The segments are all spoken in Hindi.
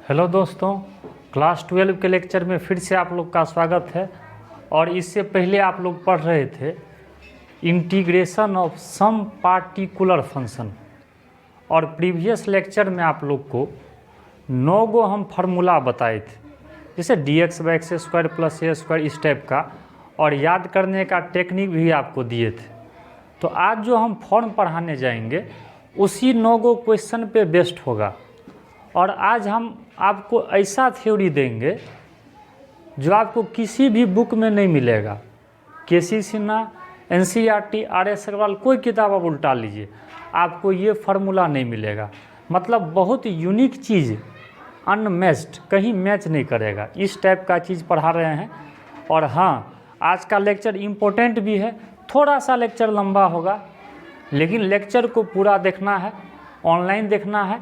हेलो दोस्तों, क्लास 12 के लेक्चर में फिर से आप लोग का स्वागत है। और इससे पहले आप लोग पढ़ रहे थे integration of some particular function, और प्रीवियस लेक्चर में आप लोग को 9 गो हम फार्मूला बताए थे, जैसे dx/x² + a² इस टाइप का, और याद करने का टेक्निक भी आपको दिए थे। तो आज जो हम फॉर्म पढ़ाने जाएंगे उसी 9 गो क्वेश्चन पे बेस्ड होगा। और आज हम आपको ऐसा थ्योरी देंगे जो आपको किसी भी बुक में नहीं मिलेगा। केसी सिन्हा, एनसीईआरटी, आर.एस. अग्रवाल, कोई किताब आप उल्टा लीजिए, आपको ये फार्मूला नहीं मिलेगा। मतलब बहुत यूनिक चीज़, अनमैच्ड, कहीं मैच नहीं करेगा, इस टाइप का चीज़ पढ़ा रहे हैं। और हाँ, आज का लेक्चर इम्पोर्टेंट भी है, थोड़ा सा लेक्चर लंबा होगा, लेकिन लेक्चर को पूरा देखना है, ऑनलाइन देखना है,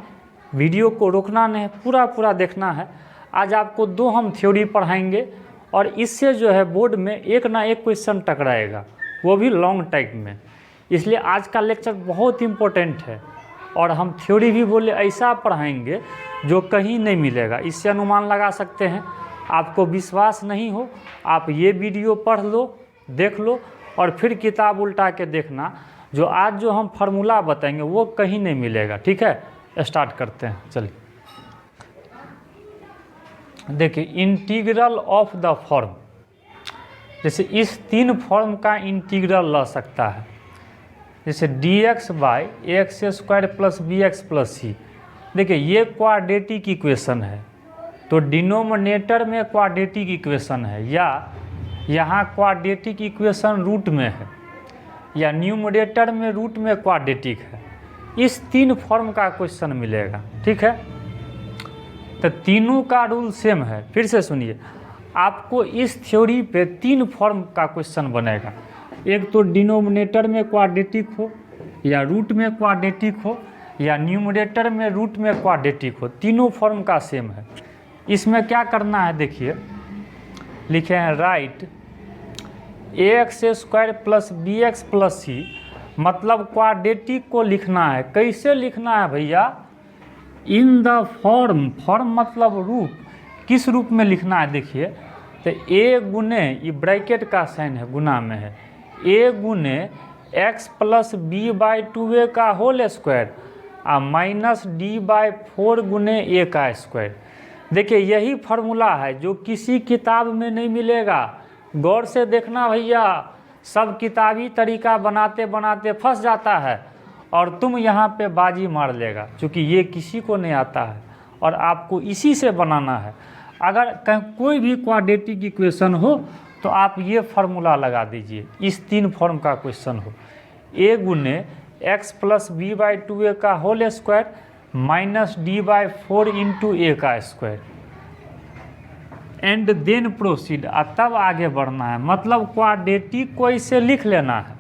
वीडियो को रोकना नहीं, पूरा देखना है। आज आपको 2 हम थ्योरी पढ़ाएंगे और इससे जो है बोर्ड में एक ना एक क्वेश्चन टकराएगा, वो भी लॉन्ग टाइप में। इसलिए आज का लेक्चर बहुत इम्पोर्टेंट है। और हम थ्योरी भी बोले ऐसा पढ़ाएंगे जो कहीं नहीं मिलेगा। इससे अनुमान लगा सकते हैं। आपको विश्वास नहीं हो, आप ये वीडियो पढ़ लो, देख लो, और फिर किताब उल्टा के देखना। जो आज जो हम फार्मूला बताएंगे वो कहीं नहीं मिलेगा। ठीक है, स्टार्ट करते हैं। चलिए देखिए, इंटीग्रल ऑफ द फॉर्म, जैसे इस 3 फॉर्म का इंटीग्रल ला सकता है, जैसे dx/ax² + bx + c। देखिए ये क्वाड्रेटिक इक्वेशन है, तो डिनोमिनेटर में क्वाड्रेटिक इक्वेशन है, या यहाँ क्वाड्रेटिक इक्वेशन रूट में है, या न्यूमरेटर में रूट में क्वाड्रेटिक है। इस 3 फॉर्म का क्वेश्चन मिलेगा। ठीक है, तो तीनों का रूल सेम है। फिर से सुनिए, आपको इस थ्योरी पे 3 फॉर्म का क्वेश्चन बनेगा। एक तो डिनोमिनेटर में क्वाड्रेटिक हो, या रूट में क्वाड्रेटिक हो, या न्यूमरेटर में रूट में क्वाड्रेटिक हो, तीनों फॉर्म का सेम है। इसमें क्या करना है, देखिए लिखे हैं राइट ax² + bx + c, मतलब क्वाड्रेटिक को लिखना है। कैसे लिखना है भैया? इन द फॉर्म, फॉर्म मतलब रूप, किस रूप में लिखना है? देखिए, तो a गुने, ये ब्रैकेट का साइन है, गुना में है, a गुने x + b/2a का होल स्क्वायर और -d/4 गुने a का स्क्वायर। देखिए यही फार्मूला है जो किसी किताब में नहीं मिलेगा। गौर से देखना भैया, सब किताबी तरीका बनाते बनाते फंस जाता है और तुम यहाँ पे बाजी मार लेगा, क्योंकि ये किसी को नहीं आता है और आपको इसी से बनाना है। अगर कोई भी क्वाड्रेटिक इक्वेशन हो तो आप ये फार्मूला लगा दीजिए। इस 3 फॉर्म का क्वेश्चन हो, a गुने x + b/2a का होल स्क्वायर -d/4 × a का स्क्वायर, एंड देन प्रोसीड, तब आगे बढ़ना है। मतलब क्वाड्रेटिक को इसे लिख लेना है,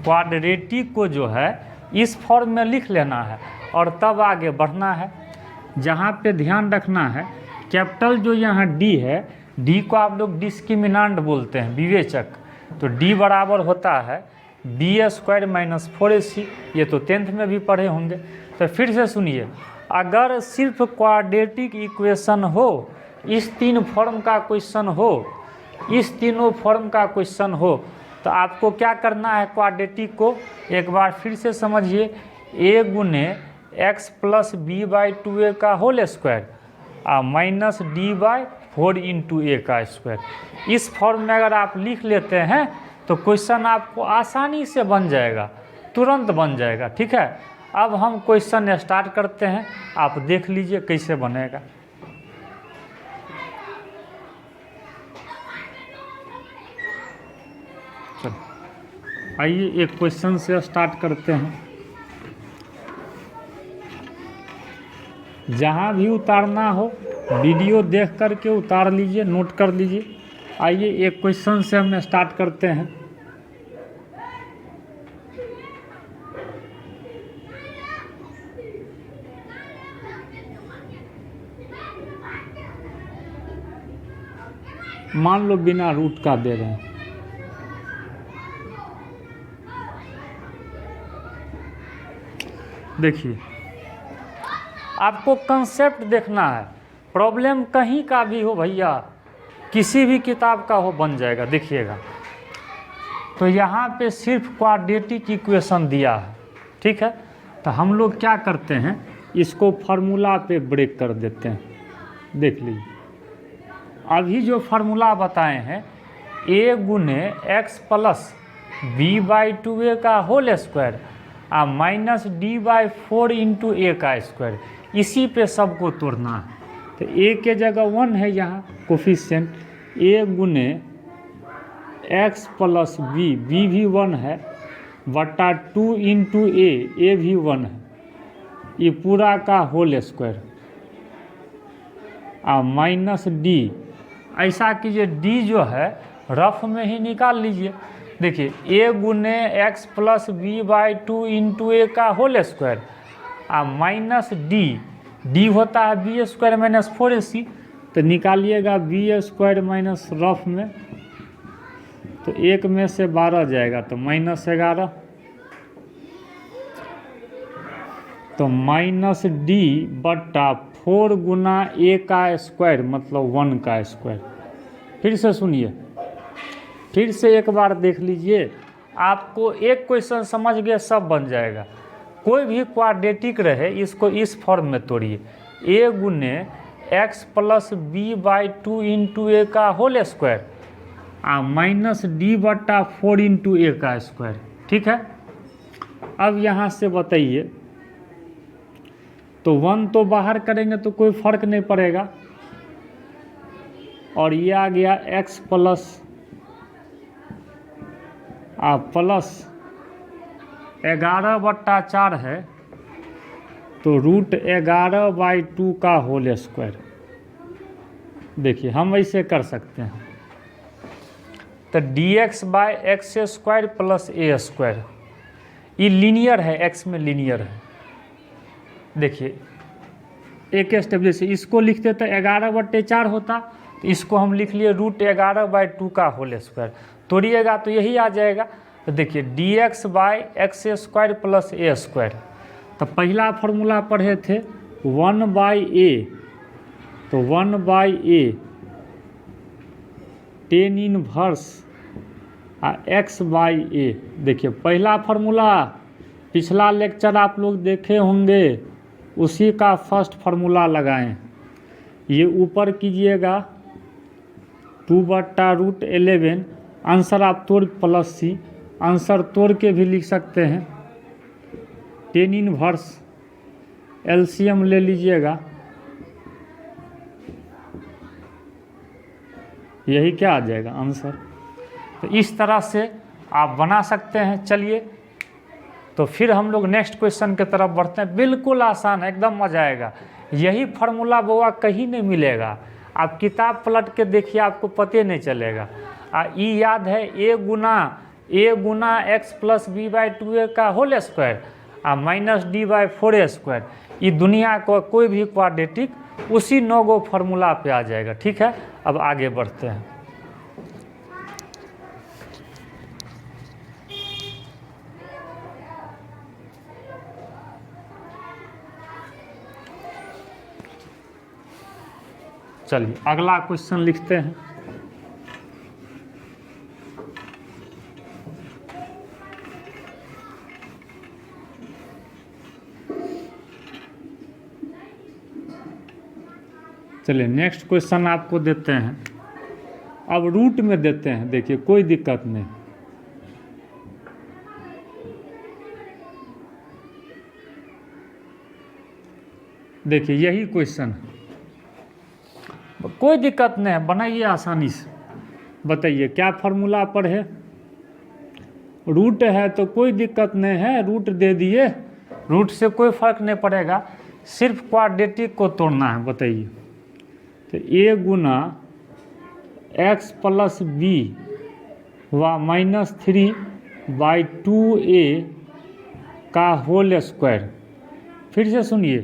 क्वाड्रेटिक को जो है इस फॉर्म में लिख लेना है और तब आगे बढ़ना है। जहाँ पे ध्यान रखना है, कैपिटल जो यहाँ d है, d को आप लोग डिस्क्रिमिनेंट बोलते हैं, विवेचक। तो d बराबर होता है b² - 4ac। ये तो 10th में भी पढ़े होंगे। तो फिर से सुनिए, अगर सिर्फ क्वाड्रेटिक इक्वेशन हो, इस 3 फॉर्म का क्वेश्चन हो, इस तीनों फॉर्म का क्वेश्चन हो, तो आपको क्या करना है? क्वाड्रेटिक को एक बार फिर से समझिए, a गुने x + b/2a का होल स्क्वायर और -d/4 × a का स्क्वायर। इस फॉर्म में अगर आप लिख लेते हैं तो क्वेश्चन आपको आसानी से बन जाएगा, तुरंत बन जाएगा। ठीक है, अब हम क्वेश्चन स्टार्ट करते हैं, आप देख लीजिए कैसे बनेगा। आइए एक क्वेश्चन से स्टार्ट करते हैं। जहाँ भी उतारना हो वीडियो देख करके उतार लीजिए, नोट कर लीजिए। आइए एक क्वेश्चन से हम स्टार्ट करते हैं। मान लो बिना रूट का दे रहे हैं, देखिए आपको कंसेप्ट देखना है, प्रॉब्लम कहीं का भी हो भैया, किसी भी किताब का हो बन जाएगा। देखिएगा तो यहाँ पे सिर्फ क्वाड्रेटिक इक्वेशन दिया है, ठीक है। तो हम लोग क्या करते हैं, इसको फार्मूला पे ब्रेक कर देते हैं। देख लीजिए, अभी जो फार्मूला बताए हैं a गुने x plus b by two a का होल स्क्वायर आ minus D by 4 into a का स्क्वायर, इसी पे सबको तोड़ना है। तो a के जगह 1 है यहाँ कोफिशिएंट, a गुने एक्स प्लस बी, बी भी 1 है, बटा 2 इंटू ए भी 1 है, ये पूरा का होल स्क्वायर आ माइनस डी। ऐसा कीजिए, डी जो है रफ में ही निकाल लीजिए। देखिए a गुने x plus b by 2 into a का होल स्क्वायर आ माइनस डी होता है बी स्क्वायर माइनस 4ac, तो निकालिएगा बी स्क्वायर माइनस रफ में, तो 1 में से 12 जाएगा तो माइनस 11, तो माइनस डी बट्टा 4 गुना ए का स्क्वायर मतलब 1 का स्क्वायर। फिर से सुनिए, फिर से एक बार देख लीजिए, आपको एक क्वेश्चन समझ गए सब बन जाएगा। कोई भी क्वाड्रेटिक रहे इसको इस फॉर्म में तोड़िए, a गुने x plus b by 2 into a का होल स्क्वायर आ माइनस डी बट्टा 4 इंटू ए का स्क्वायर, ठीक है। अब यहाँ से बताइए, तो 1 तो बाहर करेंगे तो कोई फर्क नहीं पड़ेगा, और ये आ गया x प्लस 11/4 है, तो √11/2 का होल स्क्वायर। देखिए हम ऐसे कर सकते हैं, तो dx by x square plus A square, ये लीनियर है, x में लीनियर है। देखिए एक स्टेप, जैसे इसको लिखते तो 11/4 होता, तो इसको हम लिख लिए √11/2 का होल स्क्वायर, तोड़िएगा तो यही आ जाएगा। तो देखिए dx by x square plus A square, तो पहला फार्मूला पढ़े थे 1/a, तो 1/a tan इनवर्स x/a। देखिए पहला फार्मूला पिछला लेक्चर आप लोग देखे होंगे, उसी का फर्स्ट फार्मूला लगाएं। ये ऊपर कीजिएगा 2/√11, आंसर आप तोड़ प्लस c, आंसर तोड़ के भी लिख सकते हैं। tan इनवर्स एलसीएम ले लीजिएगा, यही क्या आ जाएगा आंसर। तो इस तरह से आप बना सकते हैं। चलिए तो फिर हम लोग नेक्स्ट क्वेश्चन की तरफ बढ़ते हैं। बिल्कुल आसान है, एकदम मजा आएगा। यही फार्मूला बउआ कहीं नहीं मिलेगा, आप किताब पलट के देखिए आपको पते नहीं चलेगा। ये याद है, a गुना x plus b by 2a का होल स्क्वायर आ minus D by 4a square, ये दुनिया को कोई भी क्वाड्रेटिक उसी 9 गो फार्मूला पे आ जाएगा, ठीक है। अब आगे बढ़ते हैं। चलिए अगला क्वेश्चन लिखते हैं। चलिए नेक्स्ट क्वेश्चन आपको देते हैं, अब रूट में देते हैं। देखिए कोई दिक्कत नहीं, देखिए यही क्वेश्चन है, कोई दिक्कत नहीं है, बनाइए आसानी से। बताइए क्या फार्मूला पर है, रूट है तो कोई दिक्कत नहीं है, रूट दे दिए, रूट से कोई फर्क नहीं पड़ेगा, सिर्फ क्वाड्रेटिक को तोड़ना है। बताइए, तो a गुना एक्स प्लस बी व माइनस 3/2a का होल स्क्वायर। फिर से सुनिए,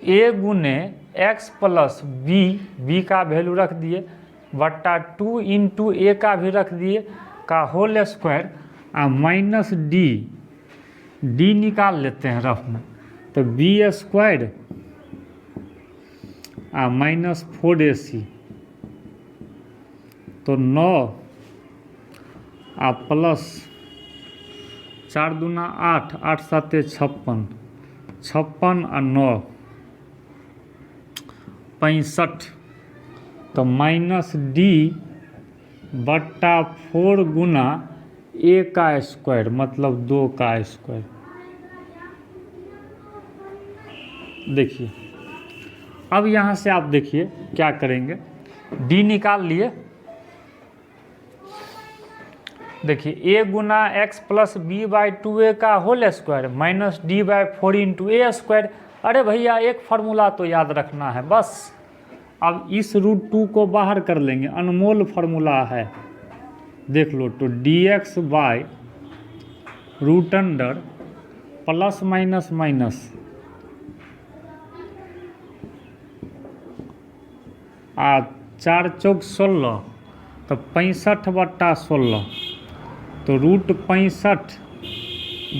a गुने एक्स प्लस बी का वैल्यू रख दिए, बट्टा 2 इंटू ए का भी रख दिए का होल स्क्वायर आ माइनस डी निकाल लेते हैं रफ में, तो बी स्क्वायर आ -4ac तो 9 आ प्लस 4 दूना 8, 8 7 56, 56 आ 9 65 तो -d बट्टा 4 गुना a का स्क्वायर मतलब 2 का स्क्वायर। देखिए अब यहाँ से आप देखिए क्या करेंगे, d निकाल लिए। देखिए a गुना x plus b by 2a का whole square minus D by 4 into a square. अरे भैया एक फार्मूला तो याद रखना है बस। अब इस √2 को बाहर कर लेंगे, अनमोल फार्मूला है, देख लो। तो dx by root under plus minus minus आ 4 चौक 16 तो 65 बट्टा 16 तो √65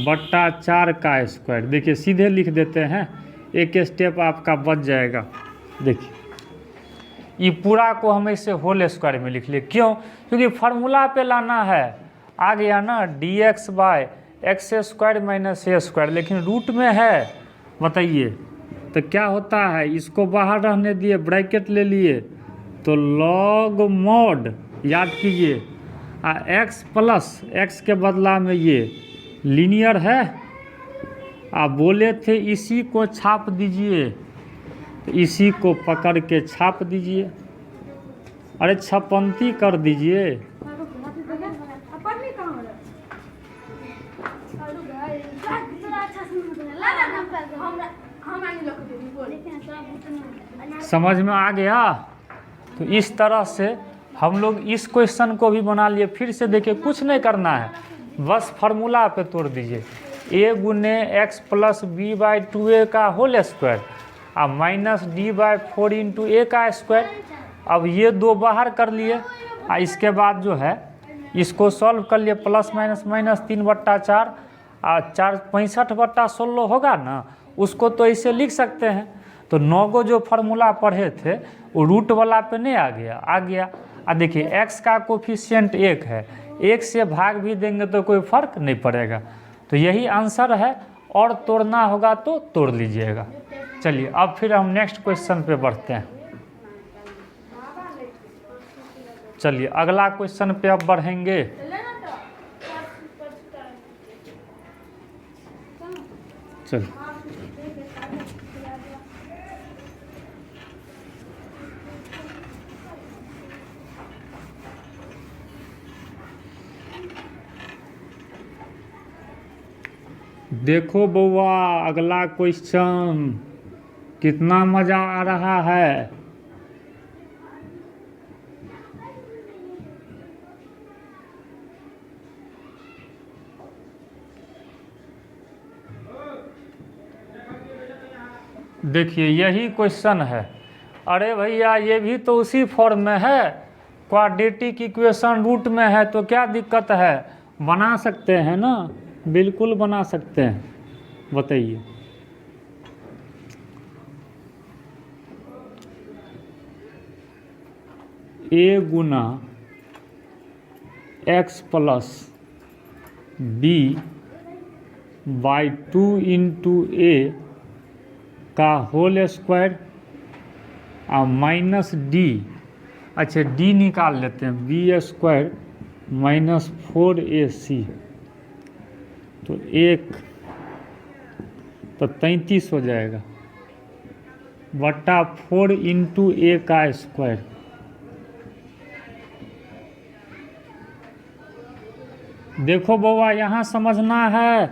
बट्टा 4 का स्क्वायर। देखिए सीधे लिख देते हैं, एक स्टेप आपका बच जाएगा। देखिए ये पूरा को हम इसे होल स्क्वायर में लिख लिए, क्यों? क्योंकि फार्मूला पे लाना है। आ गया ना dx by x square minus a square, लेकिन रूट में है, बताइए तो क्या होता है। इसको बाहर रहने दिए, ब्रैकेट ले लिए तो लॉग मॉड याद कीजिए x प्लस x के बदला में ये लीनियर है। आप बोले थे इसी को छाप दीजिए, तो इसी को पकड़ के छाप दीजिए। अरे छपंती कर दीजिए। समझ में आ गया? तो इस तरह से हम लोग इस क्वेश्चन को भी बना लिए। फिर से देखिए कुछ नहीं करना है, बस फार्मूला पे तोड़ दीजिए। a गुने x plus b by 2a का होल स्क्वायर और minus D by 4 into a का स्क्वायर। अब ये दो बाहर कर लिए और इसके बाद जो है इसको सॉल्व कर लिए, प्लस माइनस माइनस 3 बट्टा 4 और 4 65 बट्टा 16 होगा ना, उसको तो इसे लिख सकते हैं। तो 9 को जो फार्मूला पढ़े थे वो रूट वाला पे नहीं आ गया। और देखिए x का कोफिशिएंट 1 है, 1 से भाग भी देंगे तो कोई फर्क नहीं पड़ेगा। तो यही आंसर है, और तोड़ना होगा तो तोड़ लीजिएगा। चलिए अब फिर हम नेक्स्ट क्वेश्चन पे बढ़ते हैं। चलिए अगला क्वेश्चन पे अब बढ़ेंगे। चलिए देखो बउआ अगला क्वेश्चन, कितना मजा आ रहा है। देखिए यही क्वेश्चन है। अरे भैया ये भी तो उसी फॉर्म में है, क्वाड्रेटिक इक्वेशन रूट में है, तो क्या दिक्कत है, बना सकते हैं ना, बिल्कुल बना सकते हैं। बताइए a गुना x plus b by 2 into a का होल स्क्वायर और माइनस डी, अच्छा डी निकाल लेते हैं, बी स्क्वायर माइनस 4ac तो 1 तो 33 हो जाएगा बट्टा 4 इंटू ए का स्क्वायर। देखो बाबा यहाँ समझना है,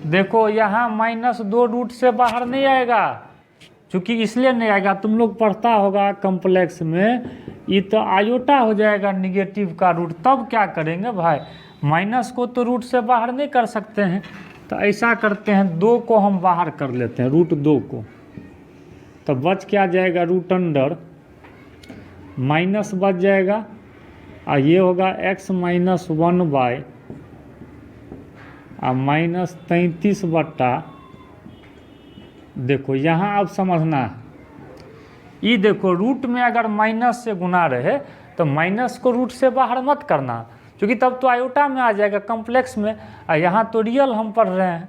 देखो यहाँ -2 रूट से बाहर नहीं आएगा, क्योंकि इसलिए नहीं आएगा, तुम लोग पढ़ता होगा कॉम्प्लेक्स में, ये तो आयोटा हो जाएगा निगेटिव का रूट। तब क्या करेंगे भाई, माइनस को तो रूट से बाहर नहीं कर सकते हैं, तो ऐसा करते हैं 2 को हम बाहर कर लेते हैं, √2 को, तो बच क्या जाएगा, रूट अंडर माइनस बच जाएगा और ये होगा x माइनस 1 बाय माइनस 33 बट्टा देखो यहाँ अब समझना है, ये देखो रूट में अगर माइनस से गुना रहे तो माइनस को रूट से बाहर मत करना, क्योंकि तब तो आयोटा में आ जाएगा कॉम्प्लेक्स में, और यहाँ तो रियल हम पढ़ रहे हैं।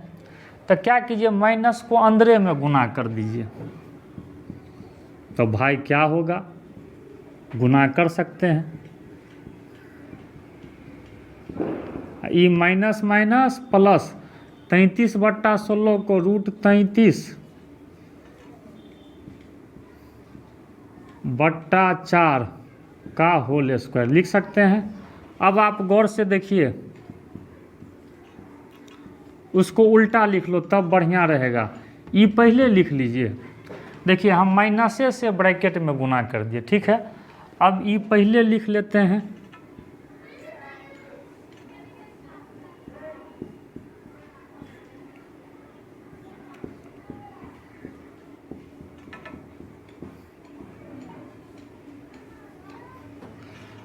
तो क्या कीजिए, माइनस को अंदरे में गुना कर दीजिए, तो भाई क्या होगा, गुना कर सकते हैं। ये माइनस माइनस प्लस 33/16 को √33/4 का होल स्क्वायर लिख सकते हैं। अब आप गौर से देखिए, उसको उल्टा लिख लो तब बढ़िया रहेगा। ये पहले लिख लीजिए, देखिए हम माइनसे से ब्रैकेट में गुना कर दिए, ठीक है। अब ये पहले लिख लेते हैं,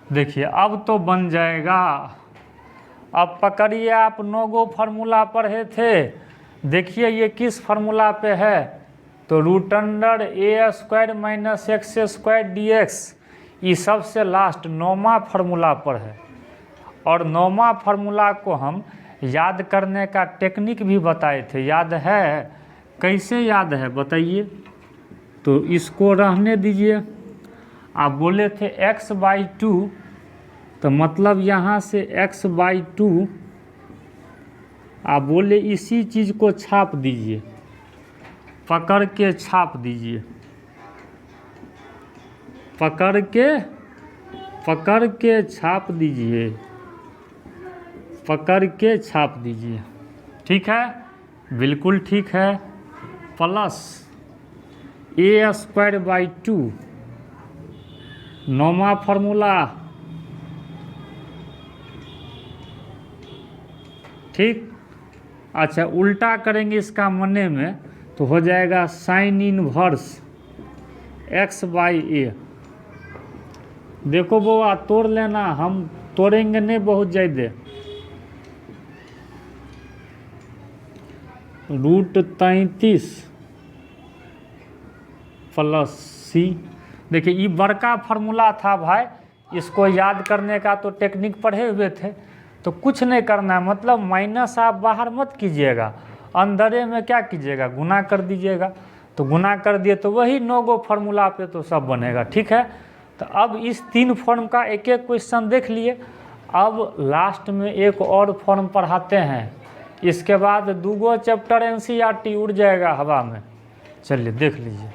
देखिए अब तो बन जाएगा। अब पकड़िए, आप 9 गो फार्मूला पढ़े थे, देखिए ये किस फार्मूला पे है, तो √a² - x² dx, ये सबसे लास्ट 9वां फार्मूला पर है। और 9वां फार्मूला को हम याद करने का टेक्निक भी बताए थे, याद है? कैसे याद है बताइए? तो इसको रहने दीजिए। आप बोले थे x/2, तो मतलब यहाँ से x/2 आप बोले इसी चीज़ को छाप दीजिए, पकड़ के छाप दीजिए, पकड़ के छाप दीजिए, पकड़ के छाप दीजिए, ठीक है, बिल्कुल ठीक है। प्लस a²/2 9वां फार्मूला, ठीक। अच्छा उल्टा करेंगे इसका मने में, तो हो जाएगा sin इनवर्स x/a। देखो बउआ तोड़ लेना, हम तोड़ेंगे नहीं बहुत ज़्यादा। √33 + c, देखिए ये बड़का फार्मूला था भाई, इसको याद करने का तो टेक्निक पढ़े हुए थे, तो कुछ नहीं करना है, मतलब माइनस आप बाहर मत कीजिएगा, अंदरे में क्या कीजिएगा, गुना कर दीजिएगा। तो गुना कर दिए तो वही 9 गो फार्मूला पे तो सब बनेगा, ठीक है। तो अब इस 3 फॉर्म का एक एक क्वेश्चन देख लिए। अब लास्ट में एक और फॉर्म पढ़ाते हैं, इसके बाद 2 गो चैप्टर NCERT उड़ जाएगा हवा में। चलिए देख लीजिए।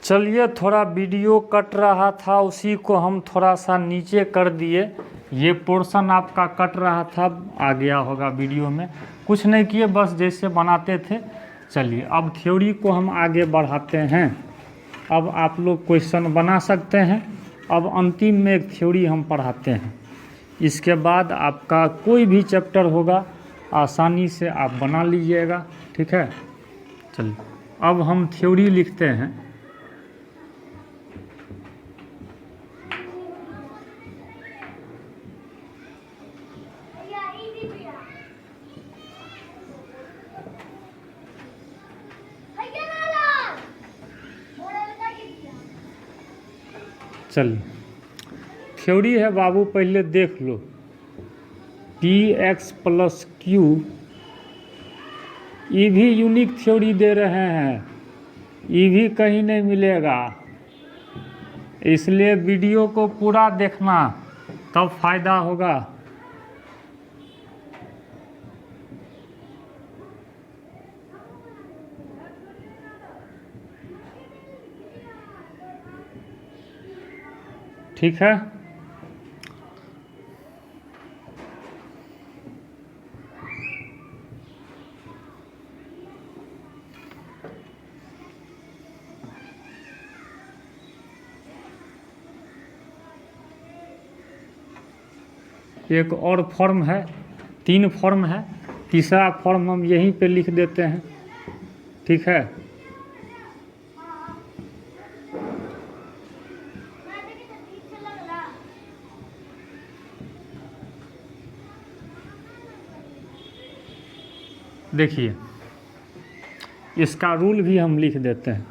चलिए थोड़ा वीडियो कट रहा था, उसी को हम थोड़ा सा नीचे कर दिए। ये पोर्शन आपका कट रहा था, आ गया होगा वीडियो में, कुछ नहीं किए, बस जैसे बनाते थे। चलिए अब थ्योरी को हम आगे बढ़ाते हैं। अब आप लोग क्वेश्चन बना सकते हैं। अब अंतिम में एक थ्योरी हम पढ़ाते हैं, इसके बाद आपका कोई भी चैप्टर होगा आसानी से आप बना लीजिएगा, ठीक है। चलिए अब हम थ्योरी लिखते हैं। चलिए थ्योरी है बाबू, पहले देख लो। px + q, ये भी यूनिक थ्योरी दे रहे हैं, ये भी कहीं नहीं मिलेगा, इसलिए वीडियो को पूरा देखना तब फायदा होगा। ठीक है। एक और फॉर्म है, 3 फॉर्म है, तीसरा फॉर्म हम यहीं पे लिख देते हैं, ठीक है। देखिए इसका रूल भी हम लिख देते हैं,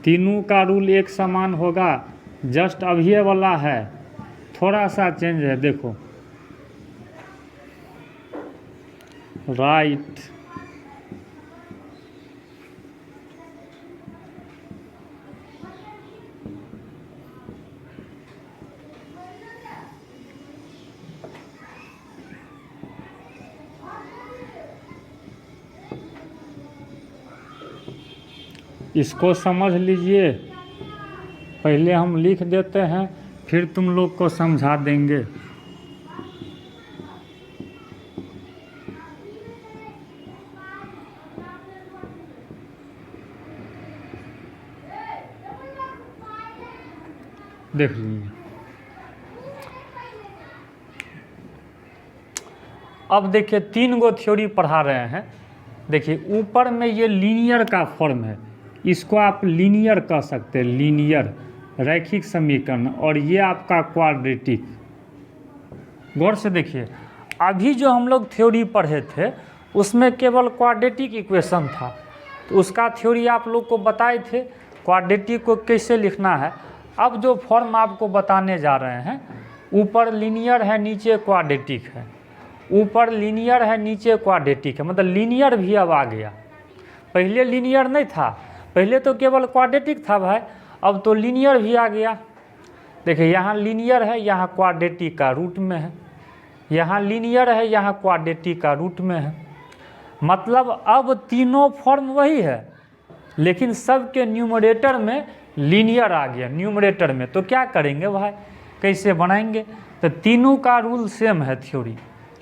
तीनों का रूल एक समान होगा, जस्ट अभी ये वाला है थोड़ा सा चेंज है। देखो राइट इसको समझ लीजिए, पहले हम लिख देते हैं फिर तुम लोग को समझा देंगे। देख लीजिए, अब देखिए 3 गो थ्योरी पढ़ा रहे हैं। देखिए ऊपर में ये लीनियर का फॉर्म है, इसको आप लीनियर कह सकते हैं, लीनियर रैखिक समीकरण, और ये आपका क्वाड्रेटिक। गौर से देखिए अभी जो हम लोग थ्योरी पढ़े थे उसमें केवल क्वाड्रेटिक इक्वेशन था, तो उसका थ्योरी आप लोग को बताए थे क्वाड्रेटिक को कैसे लिखना है। अब जो फॉर्म आपको बताने जा रहे हैं, ऊपर लीनियर है नीचे क्वाड्रेटिक है, ऊपर लीनियर है नीचे क्वाड्रेटिक है, मतलब लीनियर भी अब आ गया। पहले लीनियर नहीं था, पहले तो केवल क्वाड्रेटिक था भाई, अब तो लीनियर भी आ गया। देखिए यहाँ लीनियर है, यहाँ क्वाड्रेटिक का रूट में है, यहाँ लीनियर है, यहाँ क्वाड्रेटिक का रूट में है। मतलब अब तीनों फॉर्म वही है, लेकिन सबके न्यूमरेटर में लीनियर आ गया न्यूमरेटर में। तो क्या करेंगे भाई, कैसे बनाएंगे? तो तीनों का रूल सेम है, थ्योरी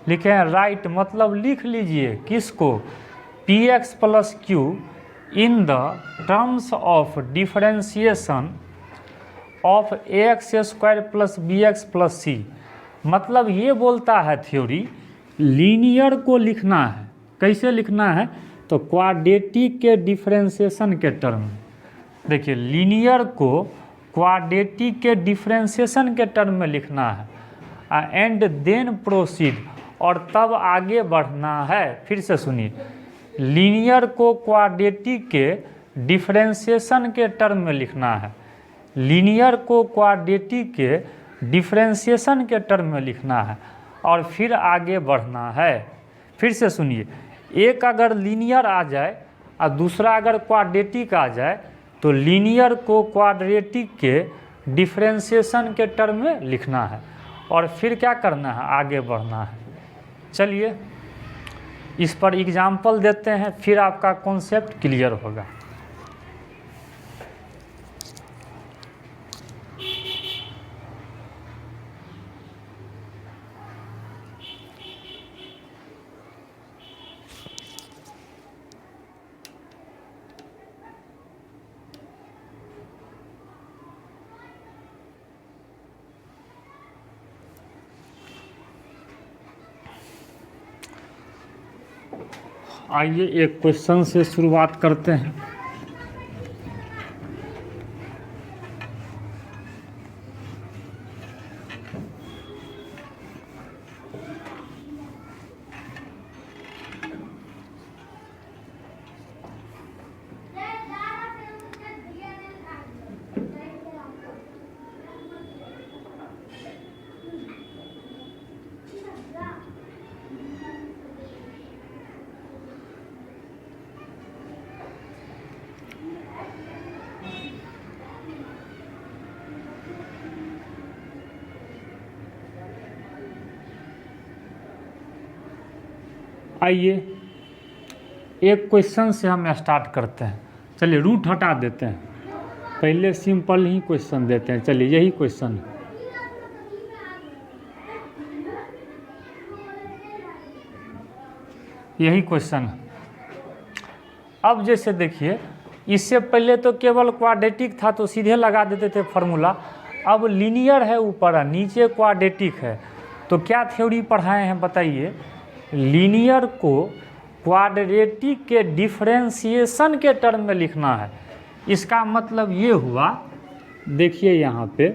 लिखे हैं राइट, मतलब लिख लीजिए किसको, p x plus q in the terms of differentiation of a x square plus b x plus c. मतलब ये बोलता है थ्योरी लीनियर को लिखना है, कैसे लिखना है, तो क्वाड्रेटिक के डिफरेंशिएशन के टर्म। देखिए लीनियर को क्वाड्रेटिक के डिफरेंशिएशन के टर्म में लिखना है एंड देन प्रोसीड, और तब आगे बढ़ना है। फिर से सुनिए, लीनियर को क्वाड्रेटिक के डिफरेंशिएशन के टर्म में लिखना है, लीनियर को क्वाड्रेटिक के डिफरेंशिएशन के टर्म में लिखना है और फिर आगे बढ़ना है। फिर से सुनिए, एक अगर लीनियर आ जाए और दूसरा अगर क्वाड्रेटिक आ जाए तो लीनियर को क्वाड्रेटिक के डिफरेंशिएशन के टर्म में लिखना है और फिर क्या करना है, आगे बढ़ना है। चलिए इस पर एग्जाम्पल देते हैं, फिर आपका कॉन्सेप्ट क्लियर होगा। आइए एक क्वेश्चन से शुरुआत करते हैं। आइए एक क्वेश्चन से हम स्टार्ट करते हैं। चलिए रूट हटा देते हैं, पहले सिंपल ही क्वेश्चन देते हैं। चलिए यही क्वेश्चन है, यही क्वेश्चन है। अब जैसे देखिए, इससे पहले तो केवल क्वाड्रेटिक था तो सीधे लगा देते थे फॉर्मूला, अब लीनियर है ऊपर नीचे क्वाड्रेटिक है, तो क्या थ्योरी पढ़ाए हैं बताइए, लीनियर को क्वाड्रेटिक के डिफरेंशिएशन के टर्म में लिखना है। इसका मतलब ये हुआ, देखिए यहाँ पे,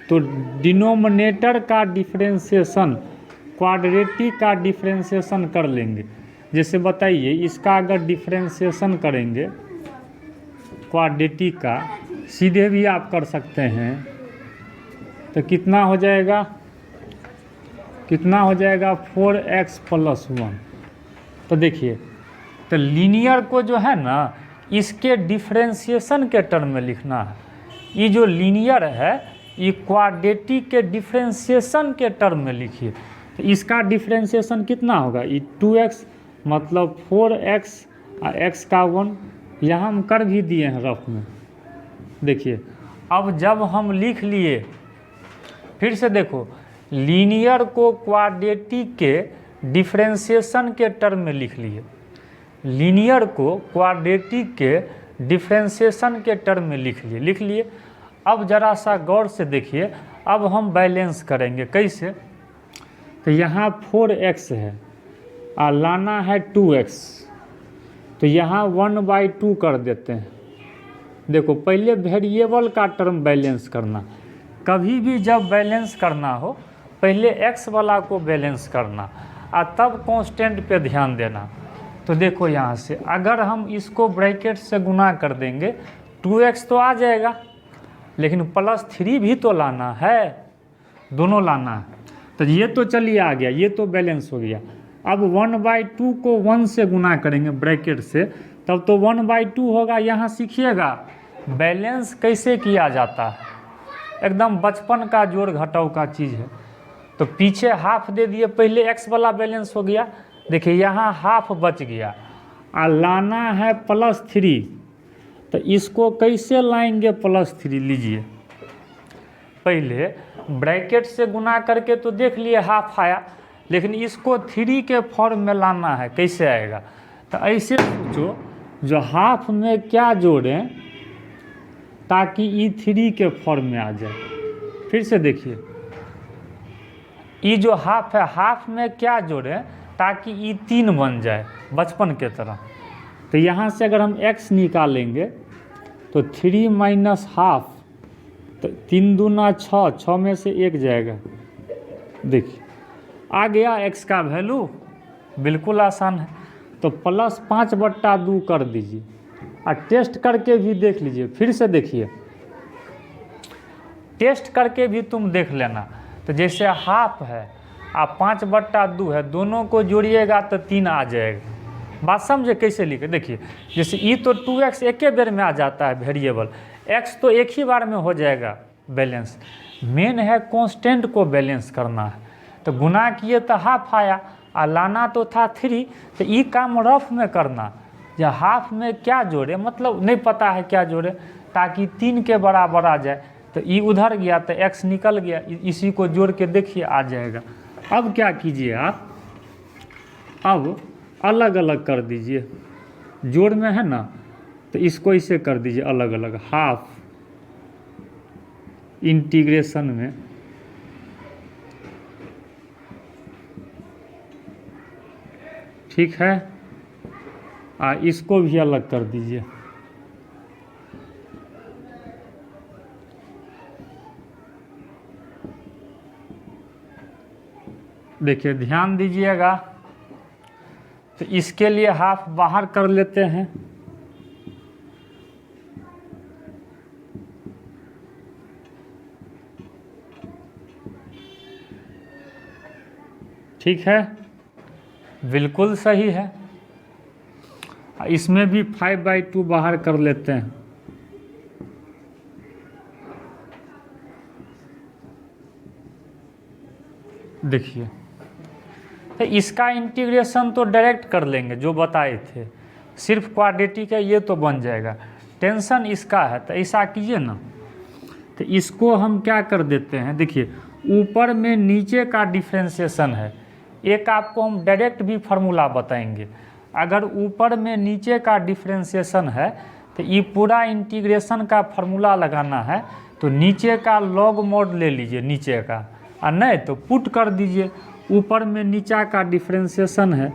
तो डिनोमिनेटर का डिफरेंशिएशन क्वाड्रेटिक का डिफरेंशिएशन कर लेंगे। जैसे बताइए, इसका अगर डिफरेंशिएशन करेंगे क्वाड्रेटिक का, सीधे भी आप कर सकते हैं, तो कितना हो जाएगा, कितना हो जाएगा 4x + 1। तो देखिए, तो लीनियर को जो है ना इसके डिफरेंशिएशन के टर्म में लिखना है। ये जो लीनियर है ये क्वाड्रेटिक के डिफरेंशिएशन के टर्म में लिखिए। तो इसका डिफरेंशिएशन कितना होगा, ये 2x मतलब 4x और x का 1, यहाँ हम कर भी दिए हैं रफ में। देखिए, अब जब हम लिख लिए, फिर से देखो, लीनियर को क्वाड्रेटिक के डिफरेंशिएशन के टर्म में लिख लिए, लीनियर को क्वाड्रेटिक के डिफरेंशिएशन के टर्म में लिख लिए। अब ज़रा सा गौर से देखिए, अब हम बैलेंस करेंगे कैसे, तो यहाँ 4x है और लाना है 2x, तो यहाँ 1/2 कर देते हैं। देखो, पहले वेरिएबल का टर्म बैलेंस करना, कभी भी जब बैलेंस करना हो पहले x वाला को बैलेंस करना और तब कांस्टेंट पे ध्यान देना। तो देखो यहाँ से अगर हम इसको ब्रैकेट से गुना कर देंगे 2x तो आ जाएगा, लेकिन +3 भी तो लाना है, दोनों लाना है। तो ये तो चलिए आ गया, ये तो बैलेंस हो गया। अब 1/2 को 1 से गुना करेंगे ब्रैकेट से, तब तो 1/2 होगा। यहाँ सीखिएगा बैलेंस कैसे किया जाता है, एकदम बचपन का जोड़ घटाव का चीज़ है। तो पीछे हाफ दे दिए, पहले x वाला बैलेंस हो गया, देखिए यहाँ हाफ बच गया और लाना है +3। तो इसको कैसे लाएंगे +3, लीजिए, पहले ब्रैकेट से गुना करके तो देख लिए हाफ आया, लेकिन इसको 3 के फॉर्म में लाना है, कैसे आएगा। तो ऐसे सोचो, जो हाफ में क्या जोड़ें ताकि ये 3 के फॉर्म में आ जाए। फिर से देखिए, ये जो हाफ है, हाफ में क्या जोड़ें ताकि ये 3 बन जाए बचपन के तरह। तो यहाँ से अगर हम x निकालेंगे तो 3 - हाफ, तो 3 दूना 6, 6 में से 1 जाएगा। देखिए आ गया x का वैल्यू, बिल्कुल आसान है। तो +5/2 कर दीजिए और टेस्ट करके भी देख लीजिए। फिर से देखिए, टेस्ट करके भी तुम देख लेना। तो जैसे हाफ है और 5/2 है, दोनों को जोड़िएगा तो 3 आ जाएगा। बात समझे कैसे लिखे, देखिए जैसे ई तो 2x एक ही बेर में आ जाता है वेरिएबल, x तो एक ही बार में हो जाएगा बैलेंस। मेन है कांस्टेंट को बैलेंस करना है। तो गुना किए तो हाफ आया और लाना तो था 3, तो ये काम रफ में करना। या हाफ में क्या जोड़े, मतलब नहीं पता है क्या जोड़े, ताकि 3 के बराबर आ जाए। तो ई उधर गया तो x निकल गया, इसी को जोड़ के देखिए आ जाएगा। अब क्या कीजिए आप, अब अलग अलग कर दीजिए, जोड़ में है ना, तो इसको इसे कर दीजिए अलग अलग, हाफ इंटीग्रेशन में। ठीक है, इसको भी अलग कर दीजिए। देखिए ध्यान दीजिएगा, तो इसके लिए हाफ बाहर कर लेते हैं। ठीक है, बिल्कुल सही है। इसमें भी 5/2 बाहर कर लेते हैं। देखिए, तो इसका इंटीग्रेशन तो डायरेक्ट कर लेंगे जो बताए थे, सिर्फ क्वाड्रेटिक है ये तो बन जाएगा। टेंशन इसका है, तो ऐसा कीजिए ना, तो इसको हम क्या कर देते हैं, देखिए ऊपर में नीचे का डिफरेंशिएशन है। एक आपको हम डायरेक्ट भी फार्मूला बताएंगे। अगर ऊपर में नीचे का डिफरेंशिएशन है तो ये पूरा इंटीग्रेशन का फार्मूला लगाना है। तो नीचे का लॉग मोड ले लीजिए, नीचे का और नहीं तो पुट कर दीजिए। ऊपर में नीचा का डिफ्रेंसिएशन है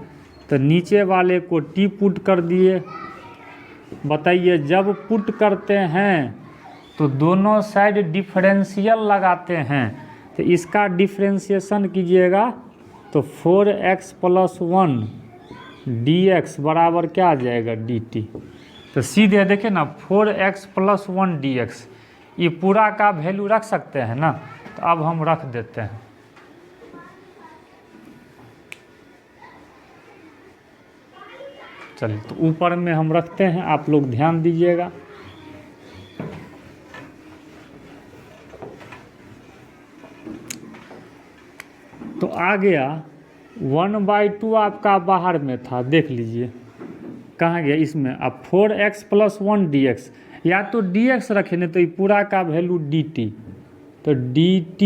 तो नीचे वाले को टी पुट कर दिए। बताइए जब पुट करते हैं तो दोनों साइड डिफरेंशियल लगाते हैं, तो इसका डिफ्रेंसिएशन कीजिएगा तो 4x + 1 dx बराबर क्या आ जाएगा dt। तो सीधे देखिए ना 4x + 1 dx, ये पूरा का वैल्यू रख सकते हैं ना, तो अब हम रख देते हैं। चलिए तो ऊपर में हम रखते हैं, आप लोग ध्यान दीजिएगा। तो आ गया 1/2 आपका बाहर में था, देख लीजिए कहाँ गया इसमें। अब 4x + 1 dx, या तो dx रखे नहीं तो ये पूरा का वैल्यू dt, तो dt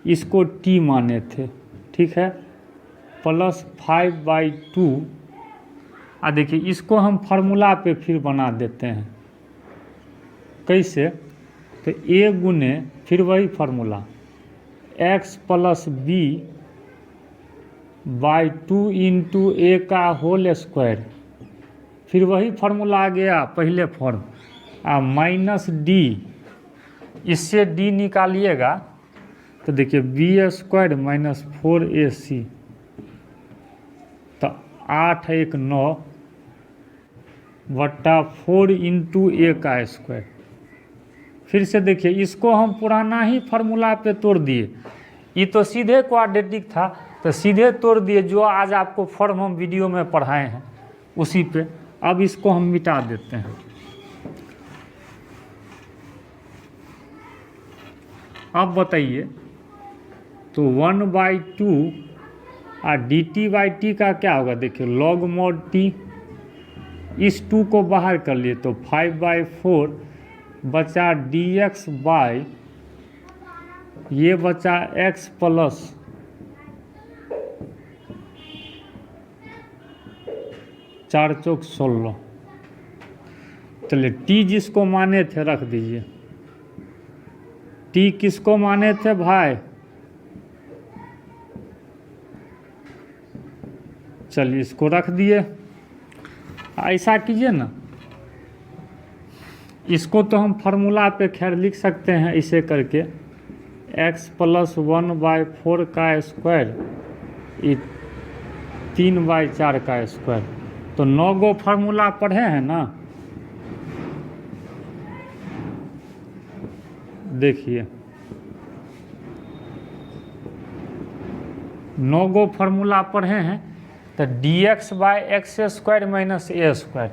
इसको t माने थे, ठीक है, +5/2। देखिए इसको हम फार्मूला पे फिर बना देते हैं, कैसे, तो a गुने फिर वही फार्मूला x + b/2 × a का होल स्क्वायर, फिर वही फार्मूला आ गया पहले फॉर्म, -d, इससे d निकालिएगा तो देखिए b² - 4ac, तो 8 × 9 / 4 × a का स्क्वायर। फिर से देखिए इसको हम पुराना ही फार्मूला पे तोड़ दिए, ये तो सीधे क्वाड्रेटिक था तो सीधे तोड़ दिए, जो आज आपको फॉर्म हम वीडियो में पढ़ाए हैं उसी पे। अब इसको हम मिटा देते हैं। अब बताइए तो 1/2 और dt/t का क्या होगा, देखिए log mod t, इस 2 को बाहर कर लिए तो 5/4 बचा dx बाय ये बचा x + 4 × 16। चलिए t जिसको माने थे रख दीजिए, t किसको माने थे भाई, चलिए इसको रख दिए। ऐसा कीजिए ना, इसको तो हम फार्मूला पे खैर लिख सकते हैं इसे करके, x + 1/4 का स्क्वायर, ये 3/4 का स्क्वायर, तो 9 गो फार्मूला पढ़े हैं ना। देखिए 9 गो फार्मूला पढ़े हैं, तो dx/x² - a²,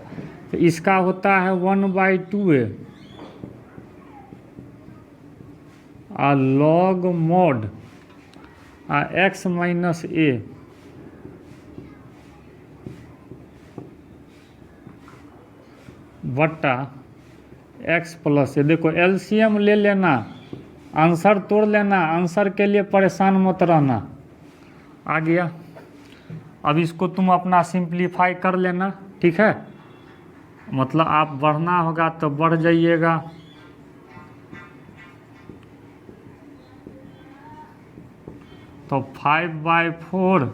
तो इसका होता है 1/2a और log mod x - a बटा x + a। देखो एलसीएम ले लेना, आंसर तोड़ लेना, आंसर के लिए परेशान मत रहना। आ गया, अब इसको तुम अपना सिंप्लीफाई कर लेना, ठीक है, मतलब आप बढ़ना होगा तो बढ़ जाइएगा। तो 5/4,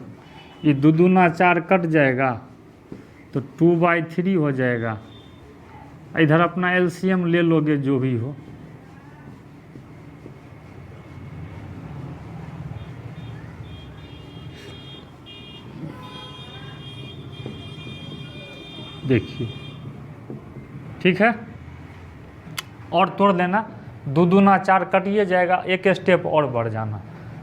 ये 2 दूना 4 कट जाएगा तो 2/3 हो जाएगा। इधर अपना एलसीएम ले लोगे जो भी हो। देखिए ठीक है, और तोड़ देना, 2 दूना 4 कटिए जाएगा, एक स्टेप और बढ़ जाना,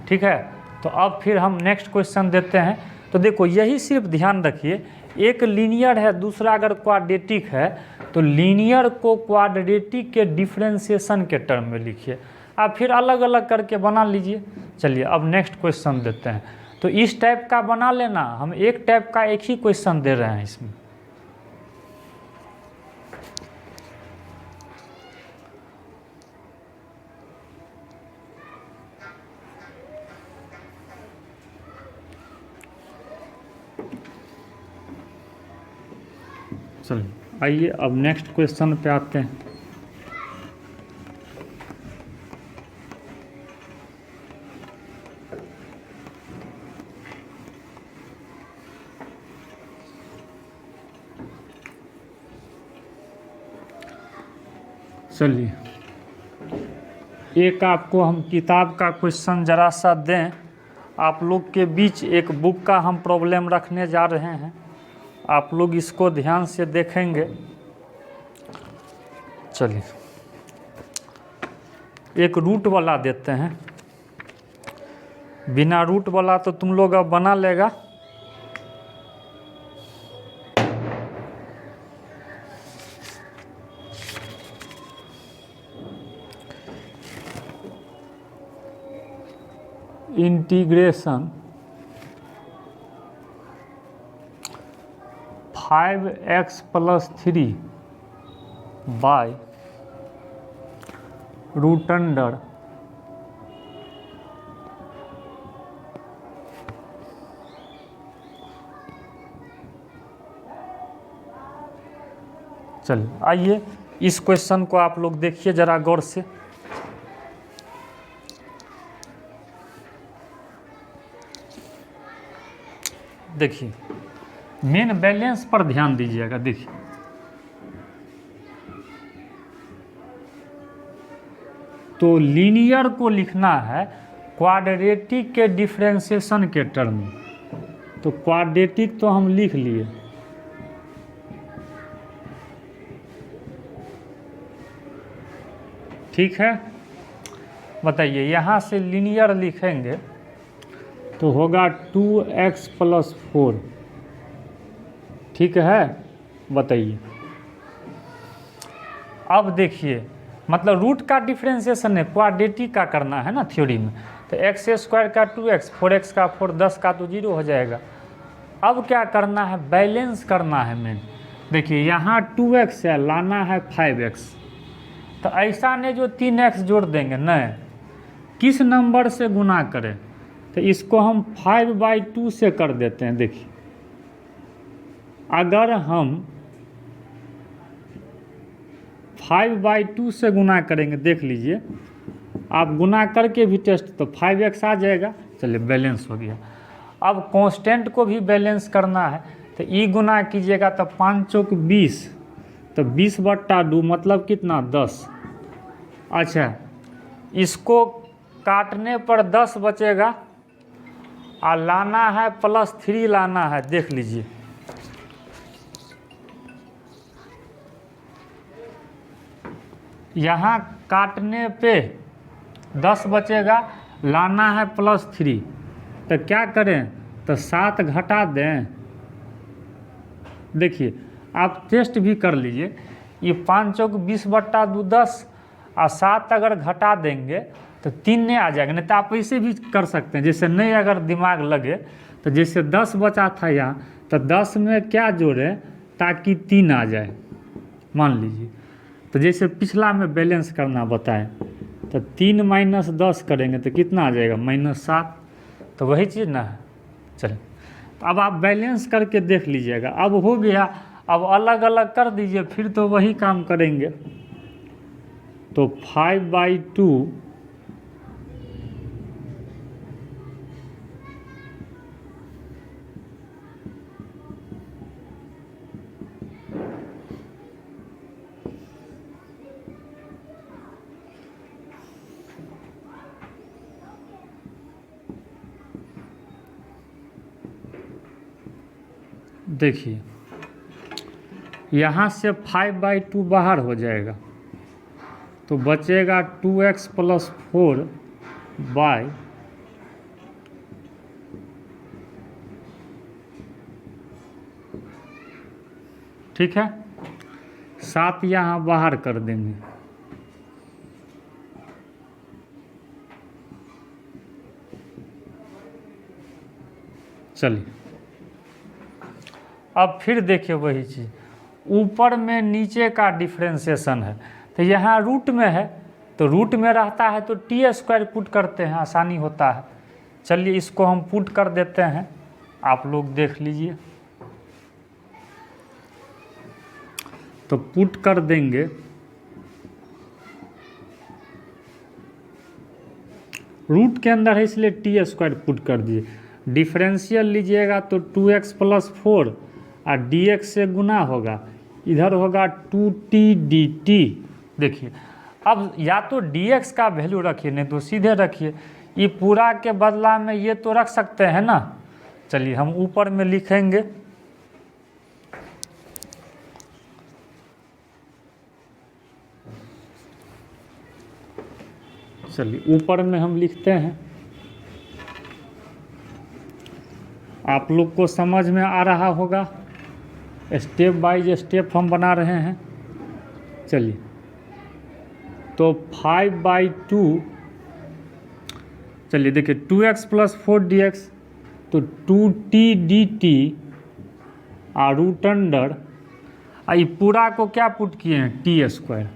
ठीक है। तो अब फिर हम नेक्स्ट क्वेश्चन देते हैं। तो देखो यही सिर्फ ध्यान रखिए, एक लीनियर है दूसरा अगर क्वाड्रेटिक है तो लीनियर को क्वाड्रेटिक के डिफरेंशिएशन के टर्म में लिखिए, आप फिर अलग अलग करके बना लीजिए। चलिए अब नेक्स्ट क्वेश्चन देते हैं। तो इस टाइप का बना लेना, हम एक टाइप का एक ही क्वेश्चन दे रहे हैं इसमें। चलिए आइए अब नेक्स्ट क्वेश्चन पे आते हैं। चलिए एक आपको हम किताब का क्वेश्चन जरा सा दें, आप लोग के बीच एक बुक का हम प्रॉब्लम रखने जा रहे हैं, आप लोग इसको ध्यान से देखेंगे। चलिए एक रूट वाला देते हैं, बिना रूट वाला तो तुम लोग अब बना लेगा। Integration 5x + 3 bye root under चलिए आइए इस क्वेश्चन को आप लोग देखिए जरा गौर से। देखिए मेन बैलेंस पर ध्यान दीजिएगा। देखिए तो लीनियर को लिखना है क्वाड्रेटिक के डिफरेंशिएशन के टर्म में, तो क्वाड्रेटिक तो हम लिख लिए, ठीक है। बताइए यहाँ से लीनियर लिखेंगे तो होगा 2x + 4, ठीक है। बताइए अब देखिए मतलब रूट का डिफरेंशिएशन है, क्वाड्रेटिक का करना है ना थ्योरी में, तो x² का 2x, 4x का 4, 10 का तो 0 हो जाएगा। अब क्या करना है, बैलेंस करना है मेन। देखिए यहाँ 2x है, लाना है 5x, तो ऐसा नहीं जो 3x जोड़ देंगे, नहीं, किस नंबर से गुना करें, तो इसको हम 5/2 से कर देते हैं। देखिए अगर हम 5/2 से गुना करेंगे, देख लीजिए आप गुना करके भी टेस्ट, तो 5x आ जाएगा। चलिए बैलेंस हो गया। अब कांस्टेंट को भी बैलेंस करना है, तो ई गुना कीजिएगा तो 5 चौक 20, तो 20/2 मतलब कितना, 10। अच्छा इसको काटने पर 10 बचेगा और लाना है +3 लाना है। देख लीजिए यहाँ काटने पे 10 बचेगा, लाना है +3, तो क्या करें, तो 7 घटा दें। देखिए आप टेस्ट भी कर लीजिए, ये 5 चौक 20/2 10 और 7 अगर घटा देंगे तो 3 नहीं आ जाएगा। नहीं तो आप ऐसे भी कर सकते हैं, जैसे नहीं अगर दिमाग लगे तो जैसे 10 बचा था यहाँ, तो 10 में क्या जोड़ें ताकि 3 आ जाए, मान लीजिए। तो जैसे पिछला में बैलेंस करना बताएं, तो 3 - 10 करेंगे तो कितना आ जाएगा, -7, तो वही चीज़ ना है। चलिए तो अब आप बैलेंस करके देख लीजिएगा। अब हो गया, अब अलग अलग कर दीजिए, फिर तो वही काम करेंगे। तो 5/2 देखिए यहाँ से 5/2 बाहर हो जाएगा, तो बचेगा 2x + 4 बाय, ठीक है, 7 यहाँ बाहर कर देंगे। चलिए अब फिर देखिए वही चीज़, ऊपर में नीचे का डिफरेंशिएशन है, तो यहाँ रूट में है, तो रूट में रहता है तो t² पुट करते हैं, आसानी होता है। चलिए इसको हम पुट कर देते हैं, आप लोग देख लीजिए। तो पुट कर देंगे, रूट के अंदर है इसलिए t² पुट कर दिए। डिफरेंशियल लीजिएगा तो 2x + 4 और dx से गुना होगा, इधर होगा 2t dt देखिए अब या तो dx का वैल्यू रखिए, नहीं तो सीधे रखिए। ये पूरा के बदला में ये तो रख सकते हैं ना। चलिए हम ऊपर में लिखेंगे, चलिए ऊपर में हम लिखते हैं। आप लोग को समझ में आ रहा होगा, स्टेप बाय स्टेप हम बना रहे हैं। चलिए तो 5/2, चलिए देखिए 2x + 4dx, तो 2t dt √अंडर, ये पूरा को क्या पुट किए हैं, t²।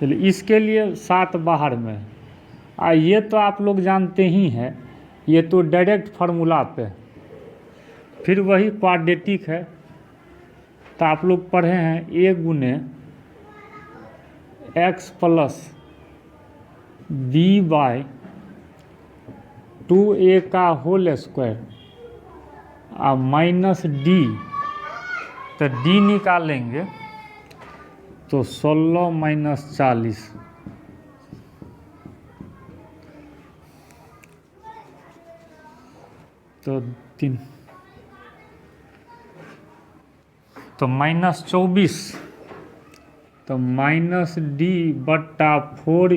चलिए इसके लिए 7 बाहर में, ये तो आप लोग जानते ही हैं, ये तो डायरेक्ट फार्मूला पे, फिर वही क्वाड्रेटिक है। तो आप लोग पढ़े हैं a गुने x + b/2a का होल स्क्वायर -d, तो d निकालेंगे तो 16 - 40, तो 3, तो -24, तो -d/4 ×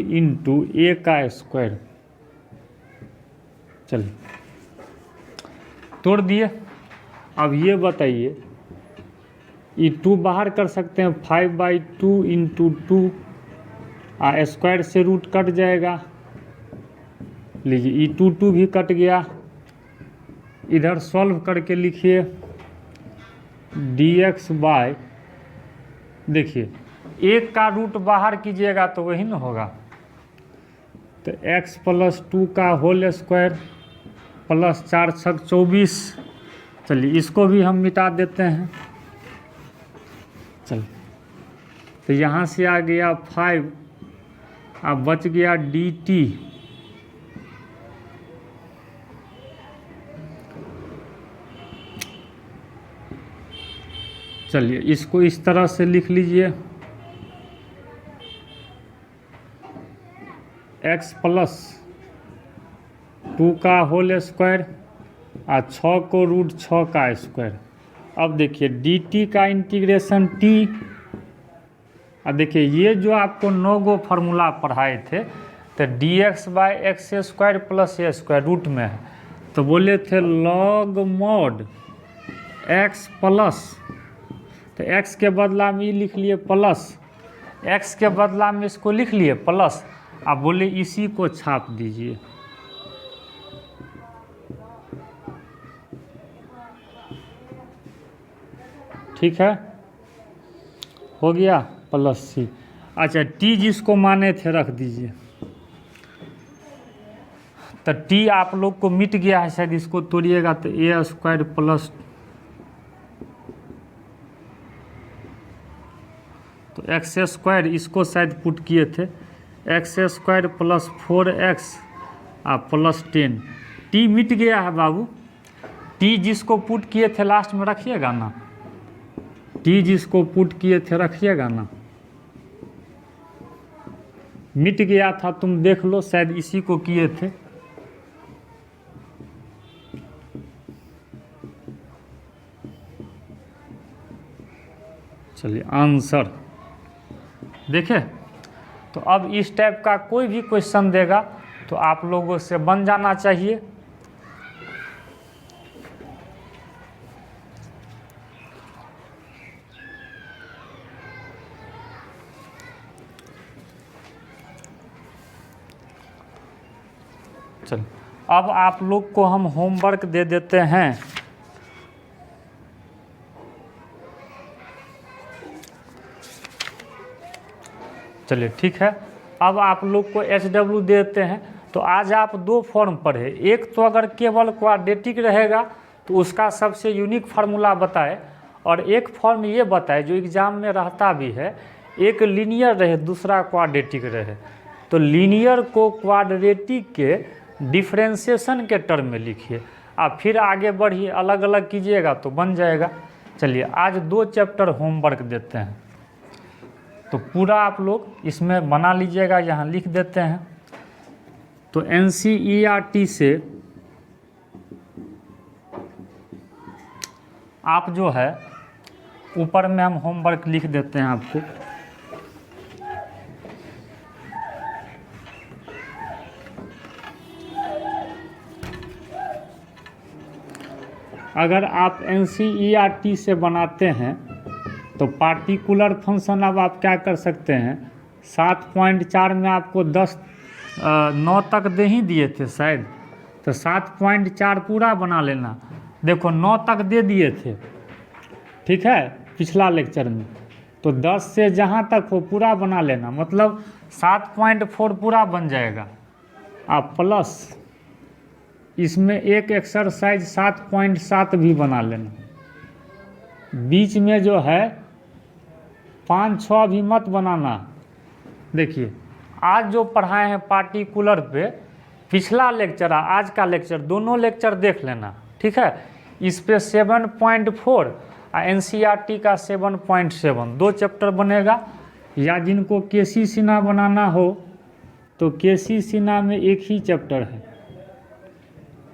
a का स्क्वायर। चलिए तोड़ दिए। अब ये बताइए, ये 2 बाहर कर सकते हैं, 5/2 × 2, स्क्वायर से रूट कट जाएगा। लीजिए ये 2 भी कट गया। इधर सॉल्व करके लिखिए dx बाय, देखिए 1 का रूट बाहर कीजिएगा तो वही ना होगा, तो x + 2 का होल स्क्वायर + 4 × 24। चलिए इसको भी हम मिटा देते हैं। चलिए तो यहाँ से आ गया 5, अब बच गया dt, चलिए इसको इस तरह से लिख लीजिए, x + 2 का होल स्क्वायर 6 को √6 का स्क्वायर। अब देखिए dt का इंटीग्रेशन t, देखिए ये जो आपको 9 गो फार्मूला पढ़ाए थे, तो dx/x² + a² रूट में है, तो बोले थे log mod x प्लस, तो x के बदला में ये लिख लिए प्लस, x के बदला में इसको लिख लिए प्लस, आप बोले इसी को छाप दीजिए। ठीक है, हो गया +c। अच्छा t जिसको माने थे रख दीजिए, तो t आप लोग को मिट गया है शायद, इसको तोड़िएगा तो a² प्लस, तो x² इसको शायद पुट किए थे, x² + 4x + 10। t मिट गया है बाबू, t जिसको पुट किए थे लास्ट में रखिएगा ना, t जिसको पुट किए थे रखिएगा ना, मिट गया था, तुम देख लो शायद इसी को किए थे। चलिए आंसर देखें। तो अब इस टाइप का कोई भी क्वेश्चन देगा तो आप लोगों से बन जाना चाहिए। चलो अब आप लोग को हम होमवर्क दे देते हैं। चलिए ठीक है, अब आप लोग को HW देते हैं। तो आज आप 2 फॉर्म पढ़े, एक तो अगर केवल क्वाड्रेटिक रहेगा तो उसका सबसे यूनिक फार्मूला बताए, और एक फॉर्म ये बताए जो एग्ज़ाम में रहता भी है, एक लीनियर रहे दूसरा क्वाड्रेटिक रहे। तो लीनियर को क्वाड्रेटिक के डिफरेंशिएशन के टर्म में लिखिए, आप फिर आगे बढ़िए, अलग अलग कीजिएगा तो बन जाएगा। चलिए आज 2 चैप्टर होमवर्क देते हैं। तो पूरा आप लोग इसमें बना लीजिएगा, यहाँ लिख देते हैं। तो NCERT से आप जो है ऊपर में हम होमवर्क लिख देते हैं आपको। अगर आप NCERT से बनाते हैं तो पार्टिकुलर फंक्शन अब आप क्या कर सकते हैं, 7.4 में आपको 9 तक दे ही दिए थे शायद, तो 7.4 पूरा बना लेना। देखो 9 तक दे दिए थे, ठीक है, पिछला लेक्चर में। तो 10 से जहाँ तक हो पूरा बना लेना, मतलब 7.4 पूरा बन जाएगा। आप प्लस इसमें एक एक्सरसाइज 7.7 भी बना लेना। बीच में जो है 5-6 भी मत बनाना। देखिए आज जो पढ़ाए हैं पार्टिकुलर पे, पिछला लेक्चर आज का लेक्चर दोनों लेक्चर देख लेना, ठीक है। इस पे 7.4 और NCERT का 7.7 2 चैप्टर बनेगा। या जिनको केसी सिन्हा बनाना हो तो केसी सिन्हा में एक ही चैप्टर है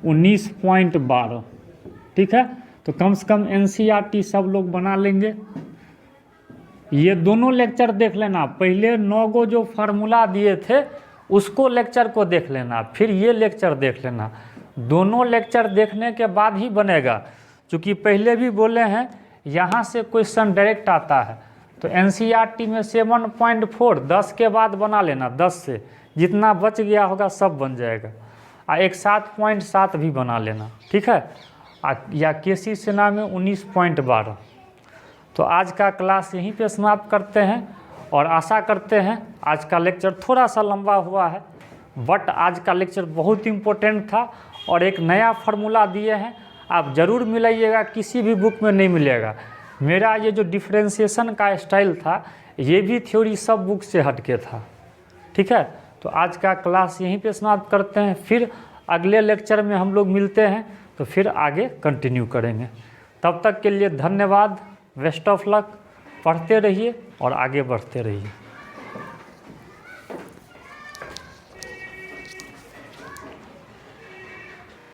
19.12, ठीक है। तो कम से कम NCERT सब लोग बना लेंगे। ये दोनों लेक्चर देख लेना, पहले 9 गो जो फार्मूला दिए थे उसको लेक्चर को देख लेना, फिर ये लेक्चर देख लेना। दोनों लेक्चर देखने के बाद ही बनेगा, क्योंकि पहले भी बोले हैं यहाँ से क्वेश्चन डायरेक्ट आता है। तो NCERT में 7.4 10 के बाद बना लेना, 10 से जितना बच गया होगा सब बन जाएगा। एक 7.7 भी बना लेना, ठीक है। या केसी सिन्हा में 19.12। तो आज का क्लास यहीं पे समाप्त करते हैं और आशा करते हैं आज का लेक्चर थोड़ा सा लंबा हुआ है, बट आज का लेक्चर बहुत इम्पोर्टेंट था और एक नया फार्मूला दिए हैं। आप ज़रूर मिलाइएगा, किसी भी बुक में नहीं मिलेगा। मेरा ये जो डिफ्रेंशिएशन का स्टाइल था ये भी थ्योरी सब बुक से हटके था, ठीक है। तो आज का क्लास यहीं पे समाप्त करते हैं, फिर अगले लेक्चर में हम लोग मिलते हैं तो फिर आगे कंटिन्यू करेंगे। तब तक के लिए धन्यवाद, बेस्ट ऑफ लक, पढ़ते रहिए और आगे बढ़ते रहिए।